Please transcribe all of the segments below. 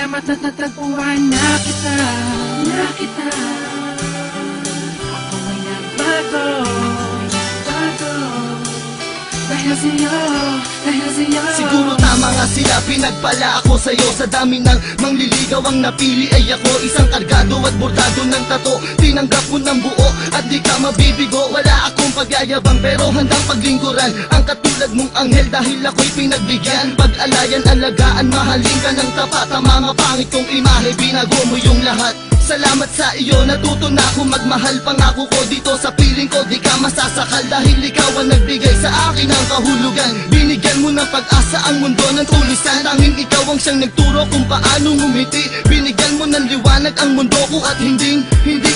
Salamat at natagpuan na kita. Ako ay nagbago, dahil sa'yo. Siguro tama nga sila, pinagpala ako sa'yo. Sa dami ng mangliligaw ang napili ay ako. Isang kargado at bordado ng tato. Tinanggap ko ng buo at di ka mabibigo. Wala akong pagyayabang pero handang paglingkuran ang katulad mong anghel dahil ako'y pinagbigyan. Pag-alayan, alagaan, mahalin ka ng tapat. Ang mga pangit kong imahe, binago mo yung lahat. Salamat sa iyo, natuto na ako magmahal. Pangako ko dito sa piling ko, di ka masasakal. Dahil ikaw ang nagbigay sa akin ng kahulugan. Binigyan mo ng pag-asa ang mundo ng tulisan. Tanging ikaw ang siyang nagturo kung paano ngumiti. Binigyan mo ng liwanag ang mundo ko at hindi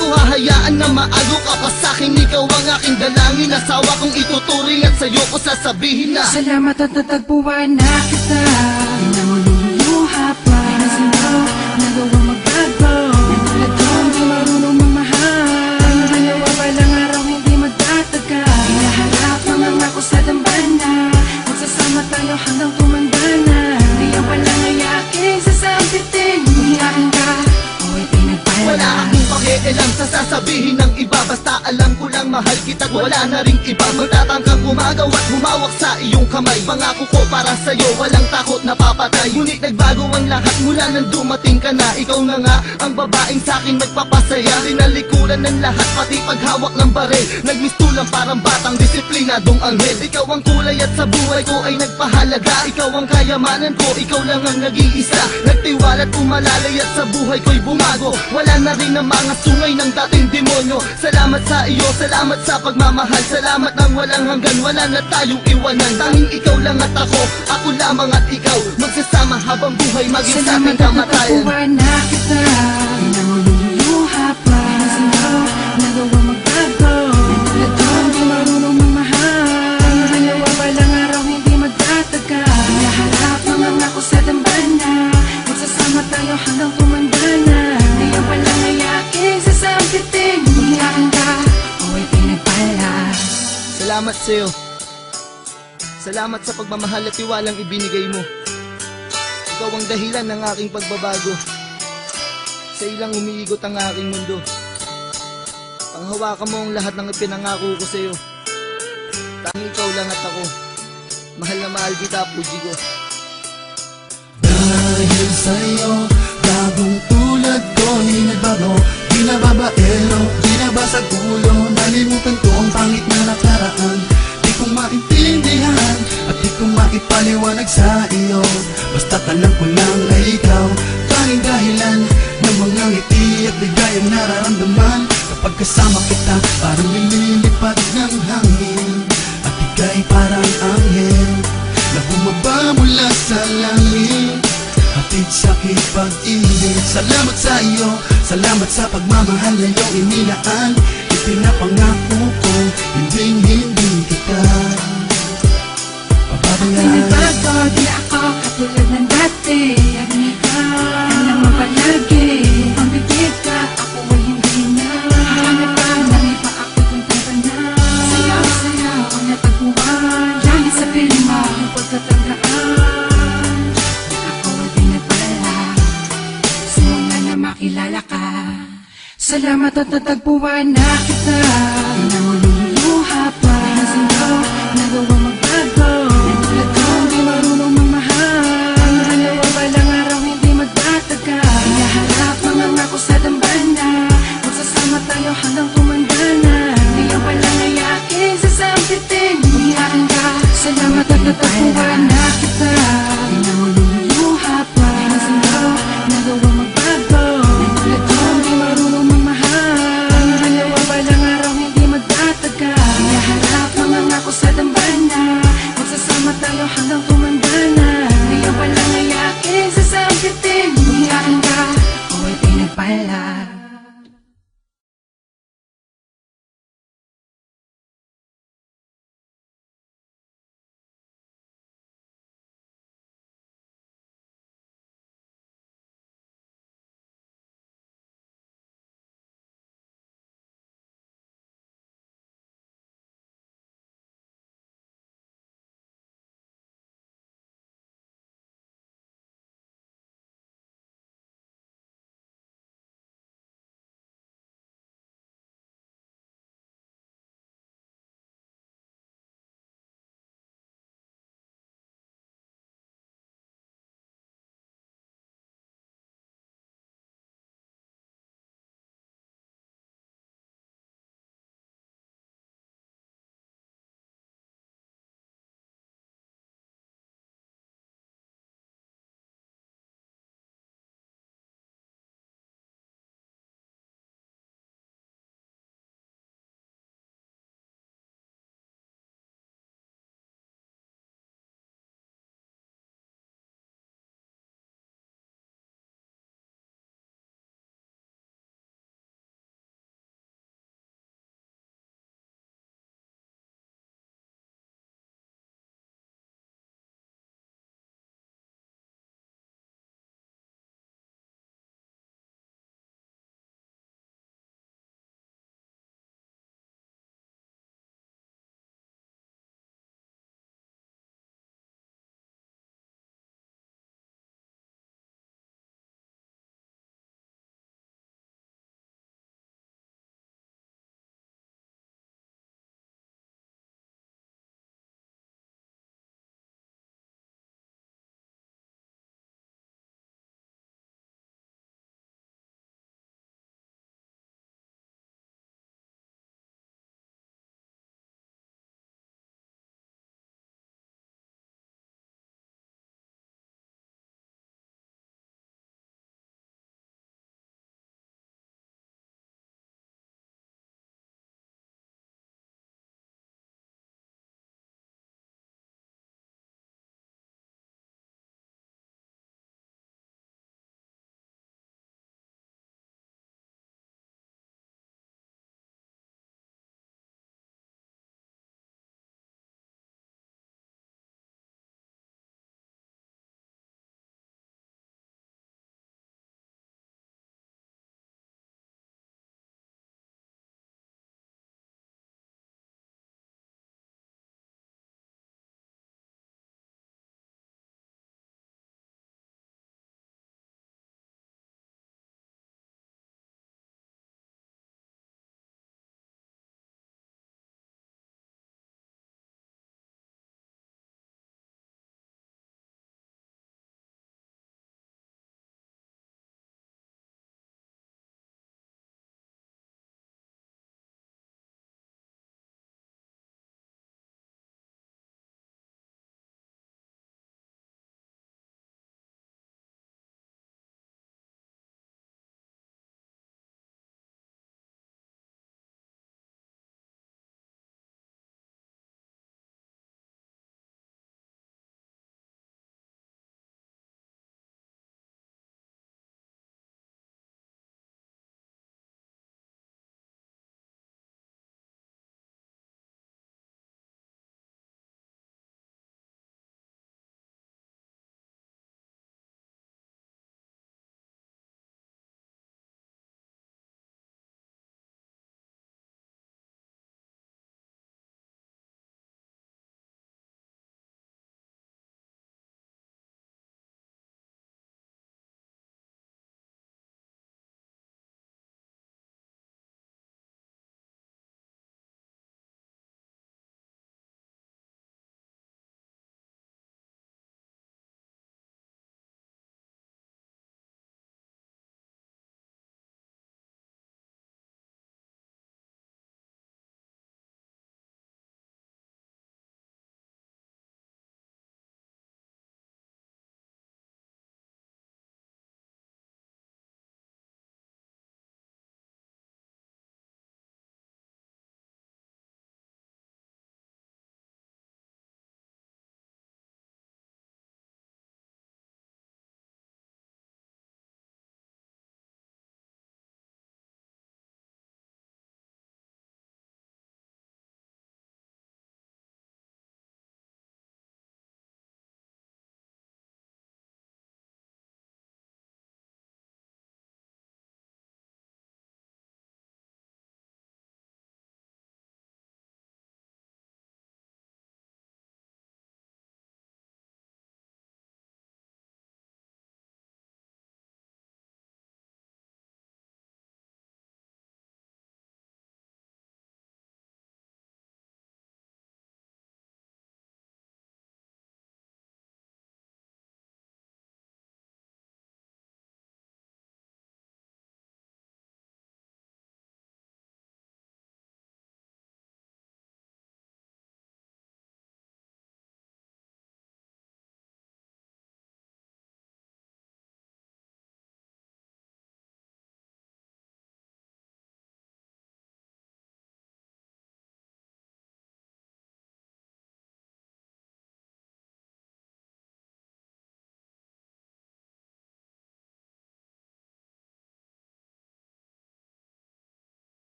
ko hahayaan na maago ka pa sa'kin. Ikaw ang aking dalangin, asawa kong ituturing at sa'yo ko sasabihin na salamat at natagpuan na kita. Di na mo luluha pa, dahil sa'yo nagawang magbago. Natulad ko hindi marunong mamahal. Ang dalawa balang araw hindi magtatagal. Hinaharap mga ako sa dambana. Magsasama tayo hanggang tumanda na. Di ang walang ayaking sasampitin. Umiyakin ka, o ay pinagpala. wala akong pakialam sa sasabihin ng iba. Basta alam ko lang mahal kita at wala na ring iba. Magtatangkang umagaw at humawak sa iyong kamay. Pangako ko para sa'yo, walang takot na papatay. Ngunit nagbago ang lahat mula nang dumating ka na. Ikaw na nga ang babaeng sa'kin nagpapasaya. Tinalikuran ng lahat, pati paghawak ng baril. Nagmistulang parang batang disiplinadong anghel. Ikaw ang kulay at sa buhay ko ay nagpahalaga. Ikaw ang kayamanan ko, ikaw lang ang nag-iisa. Nagtiwala at umalalay at sa buhay ko'y bumago. Wala na rin ang mga sungay ng dating demonyo. Salamat sa iyo, salamat sa pagmamahal. Salamat ng walang hanggan, wala na tayong iwanan. Tanging ikaw lang at ako lamang at ikaw. Magsasama habang buhay, maging sa ating kamatayan. Salamat at natagpuan na kita. Di na mo luluha pa, dahil sa'yo nagawang magbago. Natulad ko hindi marunong mamahal. Ang dalawa balang araw hindi magtatagal. Hinaharap mga ako sa dambana. Magsasama tayo hanggang tumanda na. Di ang walang ayaking sasampitin. Umiyakin ka, o ay pinagpala. Salamat sa'yo. Salamat sa pagmamahal at tiwalang ibinigay mo. Ikaw ang dahilan ng aking pagbabago. Sa ilang umiigot ang aking mundo. Panghawakan mo ang lahat ng ipinangako ko sa'yo. Tanging ikaw lang at ako. Mahal na mahal kita, Puji ko. Dahil sa'yo, bagong tulad ko di nagbago. Di na babaero, di na basag ulo. Nalimutan ko ang pangit na nakaraan. Di ko maintindihan at di ko maipaliwanag sa iyo. Basta't alam ko lang ay ikaw, tanging dahilan ng mga ngiti at ligayang nararamdaman. Kapag kasama kita, parang nililipat ng hangin. At ika'y parang anghel na bumaba mula sa langit. Hatid sa pag-ibig. Salamat sa iyo, salamat sa pagmamahal na iyong inilaan. Ipinapangako ko, hindi kita pababayaan. Pinagbago, di ako katulad ng dati. Alam mo palagi, ang bibig ka, ako ay hindi na. Hanap ka ng iba, ako'y kuntang na. Sayaw ang natagpuan. Dahil sa piling mo, yung pagkatandaan. Ako ay pinagpala, simula na makilala ka. Salamat at natagpuan na kita. Di na mo luluha pa, dahil sa'yo nagawang magbago. Natulad ko hindi marunong mamahal. Ang dalawa balang araw hindi magtatagal. Hinaharap mga ako sa dambana. Magsasama tayo hanggang tumanda na. Di ang walang ayaking sasampitin. Umiyakin ka, salamat at natagpuan na kita.